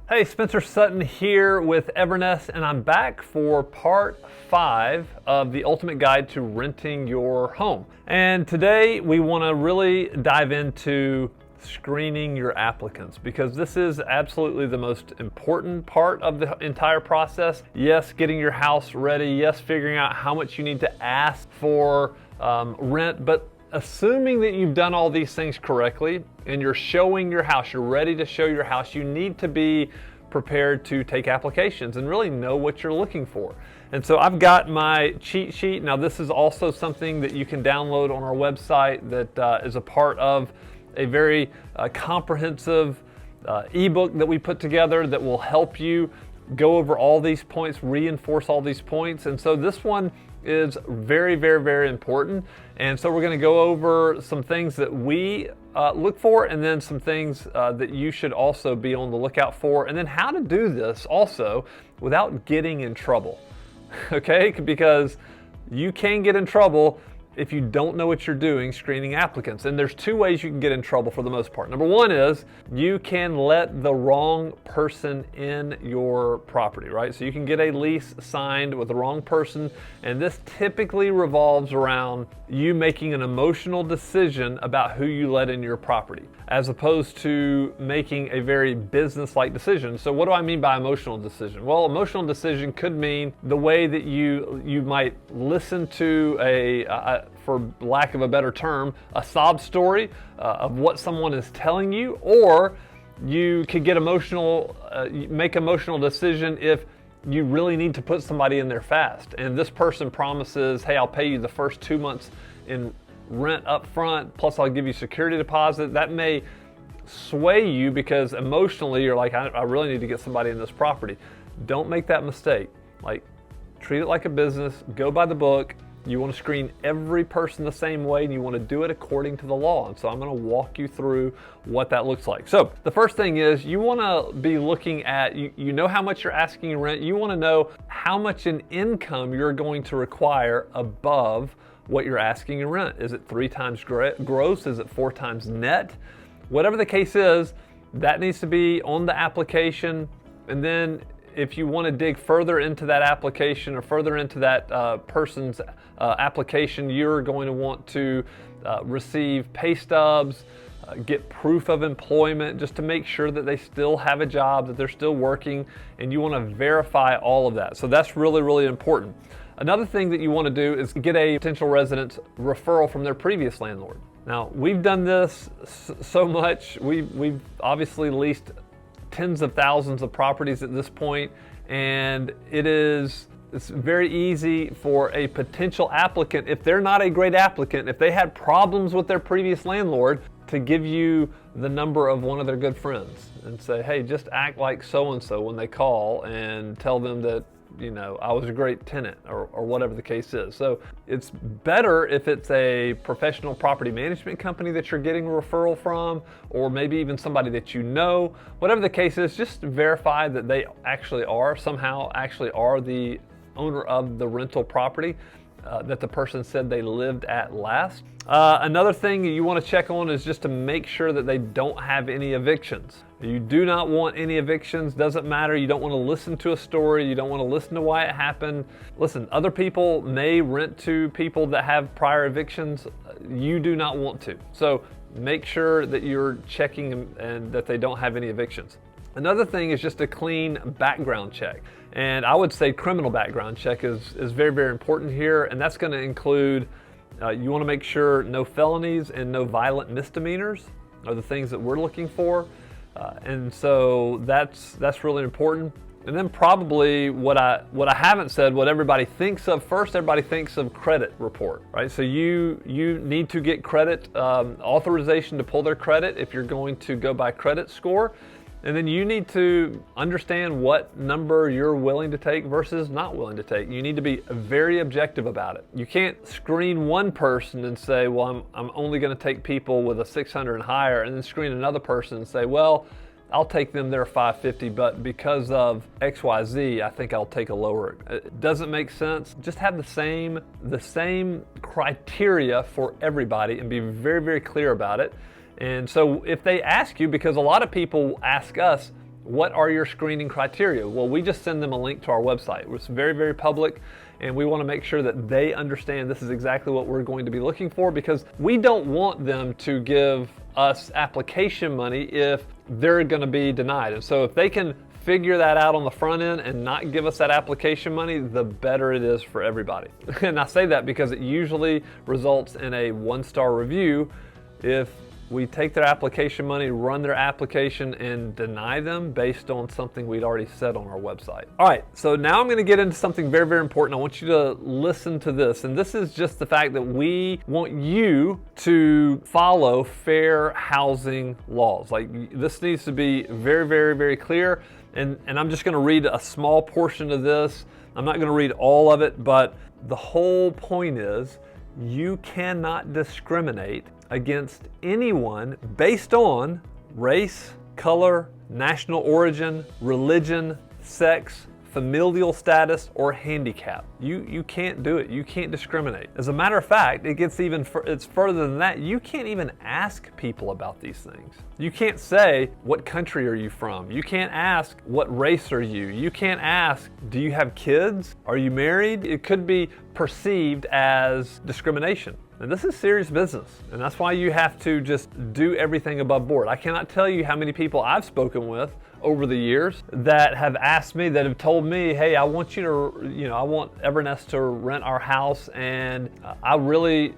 Hey, Spencer Sutton here with Evernest, and I'm back for part 5 of the ultimate guide to renting your home. And today we want to really dive into screening your applicants, because this is absolutely the most important part of the entire process. Yes, getting your house ready. Yes, figuring out how much you need to ask for rent, but assuming that you've done all these things correctly and you're showing your house, you're ready to show your house, you need to be prepared to take applications and really know what you're looking for. And so I've got my cheat sheet. Now, this is also something that you can download on our website that is a part of a very comprehensive ebook that we put together that will help you go over all these points, reinforce all these points. And so this one is very, very, very important. And so we're going to go over some things that we look for, and then some things that you should also be on the lookout for, and then how to do this also without getting in trouble. Okay? Because you can get in trouble if you don't know what you're doing screening applicants. And there's 2 ways you can get in trouble for the most part. Number 1 is you can let the wrong person in your property, right? So you can get a lease signed with the wrong person, and this typically revolves around you making an emotional decision about who you let in your property, as opposed to making a very business-like decision. So what do I mean by emotional decision? Well, emotional decision could mean the way that you might listen to for lack of a better term, a sob story of what someone is telling you, or you could get emotional, make an emotional decision if you really need to put somebody in there fast. And this person promises, hey, I'll pay you the first 2 months in rent up front, plus I'll give you security deposit. That may sway you because emotionally you're like, I really need to get somebody in this property. Don't make that mistake. Like, treat it like a business, go by the book. You want to screen every person the same way, and you want to do it according to the law. And so I'm going to walk you through what that looks like. So the first thing is you want to be looking at, you know how much you're asking in rent. You want to know how much in income you're going to require above what you're asking in rent. Is it 3 times gross? Is it 4 times net? Whatever the case is, that needs to be on the application. And then if you want to dig further into that application or further into that person's application, you're going to want to receive pay stubs, get proof of employment, just to make sure that they still have a job, that they're still working, and you want to verify all of that. So that's really, really important. Another thing that you want to do is get a potential resident's referral from their previous landlord. Now, we've done this so much. We've obviously leased tens of thousands of properties at this point, and it's very easy for a potential applicant, if they're not a great applicant, if they had problems with their previous landlord, to give you the number of one of their good friends and say, hey, just act like so-and-so when they call and tell them that, you know, I was a great tenant, or whatever the case is. So it's better if it's a professional property management company that you're getting a referral from, or maybe even somebody that you know. Whatever the case is, just verify that they somehow actually are the owner of the rental property that the person said they lived at last. Another thing you want to check on is just to make sure that they don't have any evictions. You do not want any evictions. Doesn't matter. You don't want to listen to a story. You don't want to listen to why it happened. Listen, other people may rent to people that have prior evictions. You do not want to. So make sure that you're checking and that they don't have any evictions. Another thing is just a clean background check. And I would say criminal background check is very, very important here. And that's going to include, you want to make sure no felonies and no violent misdemeanors are the things that we're looking for. And so that's really important. And then probably what I haven't said, what everybody thinks of first, everybody thinks of credit report, right? So you need to get credit authorization to pull their credit if you're going to go by credit score. And then you need to understand what number you're willing to take versus not willing to take. You need to be very objective about it. You can't screen one person and say, well, I'm only going to take people with a 600 and higher, and then screen another person and say, well, I'll take them their 550, but because of XYZ, I think I'll take a lower. It doesn't make sense. Just have the same criteria for everybody and be very, very clear about it. And so if they ask you, because a lot of people ask us, What are your screening criteria? Well, we just send them a link to our website. It's very, very public, and we want to make sure that they understand this is exactly what we're going to be looking for, because we don't want them to give us application money if they're going to be denied. And so if they can figure that out on the front end and not give us that application money, the better it is for everybody. And I say that because it usually results in a 1-star review if we take their application money, run their application, and deny them based on something we'd already said on our website. All right, so now I'm going to get into something very, very important. I want you to listen to this. And this is just the fact that we want you to follow fair housing laws. Like, this needs to be very, very, very clear. And I'm just going to read a small portion of this. I'm not going to read all of it, but the whole point is you cannot discriminate against anyone based on race, color, national origin, religion, sex, familial status, or handicap. You can't do it. You can't discriminate. As a matter of fact, it's further than that. You can't even ask people about these things. You can't say, what country are you from? You can't ask, what race are you? You can't ask, do you have kids? Are you married? It could be perceived as discrimination. And this is serious business, and that's why you have to just do everything above board. I cannot tell you how many people I've spoken with over the years that have asked me, that have told me, hey, I want you to, I want Evernest to rent our house, and I really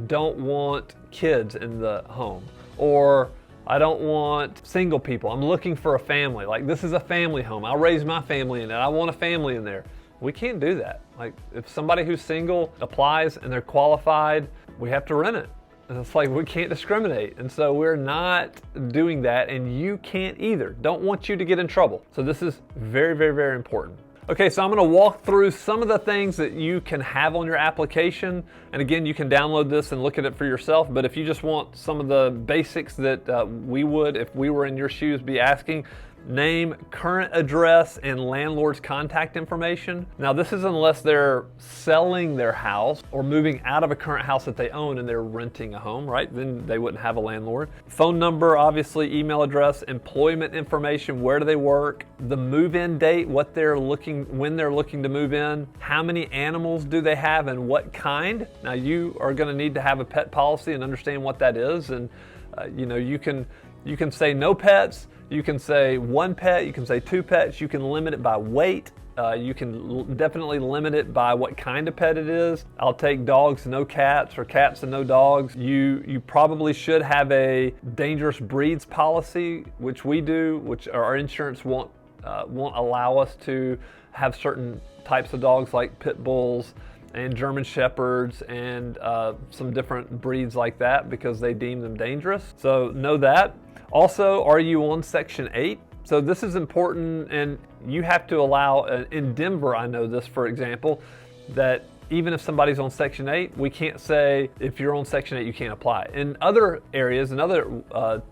don't want kids in the home, or I don't want single people. I'm looking for a family. Like, this is a family home. I'll raise my family in it. I want a family in there. We can't do that. Like, if somebody who's single applies and they're qualified, we have to rent it. And it's like, we can't discriminate. And so we're not doing that, and you can't either. Don't want you to get in trouble. So this is very, very, very important. Okay, so I'm going to walk through some of the things that you can have on your application. And again, you can download this and look at it for yourself. But if you just want some of the basics that we would, if we were in your shoes, be asking: name, current address, and landlord's contact information. Now, this is unless they're selling their house or moving out of a current house that they own and they're renting a home, right? Then they wouldn't have a landlord. Phone number, obviously, email address, employment information, where do they work, the move-in date, when they're looking to move in, how many animals do they have and what kind. Now, you are going to need to have a pet policy and understand what that is. And you can say no pets. You can say 1 pet, you can say 2 pets, you can limit it by weight, you can definitely limit it by what kind of pet it is. I'll take dogs, no cats, or cats and no dogs. You probably should have a dangerous breeds policy, which we do, which our insurance won't allow us to have certain types of dogs like pit bulls and German Shepherds and some different breeds like that, because they deem them dangerous. So know that. Also, are you on Section 8? So this is important, and you have to allow, in Denver, I know this, for example, that even if somebody's on Section 8, we can't say, if you're on Section 8, you can't apply. In other areas, in other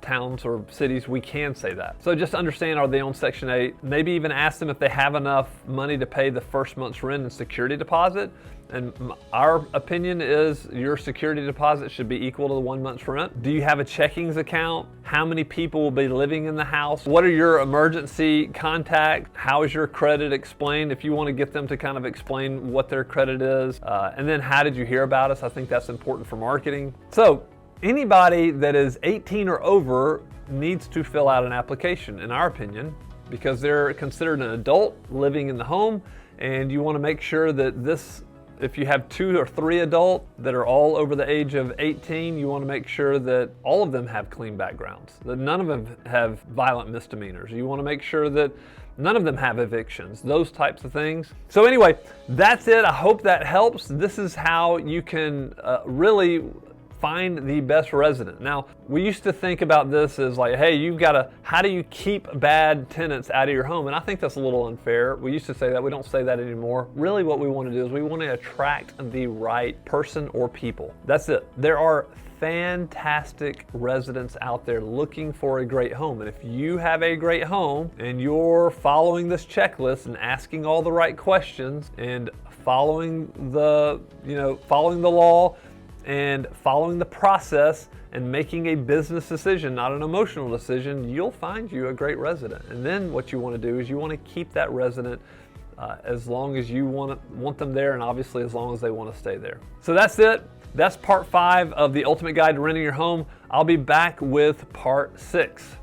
towns or cities, we can say that. So just understand, are they on Section 8? Maybe even ask them if they have enough money to pay the first month's rent and security deposit. And our opinion is your security deposit should be equal to the 1 month's rent. Do you have a checkings account? How many people will be living in the house? What are your emergency contacts? How is your credit explained? If you want to get them to kind of explain what their credit is. And then, how did you hear about us? I think that's important for marketing. So anybody that is 18 or over needs to fill out an application, in our opinion, because they're considered an adult living in the home. And you want to make sure that if you have 2 or 3 adults that are all over the age of 18, you want to make sure that all of them have clean backgrounds, that none of them have violent misdemeanors. You want to make sure that none of them have evictions, those types of things. So anyway, that's it. I hope that helps. This is how you can really find the best resident. Now, we used to think about this as like, hey, how do you keep bad tenants out of your home? And I think that's a little unfair. We used to say that. We don't say that anymore. Really, what we want to do is we want to attract the right person or people. That's it. There are fantastic residents out there looking for a great home. And if you have a great home and you're following this checklist and asking all the right questions and following the law, and following the process and making a business decision, not an emotional decision, you'll find you a great resident. And then what you want to do is you want to keep that resident as long as you want them there, and obviously as long as they want to stay there. So that's it. That's part 5 of the Ultimate Guide to Renting Your Home. I'll be back with part 6.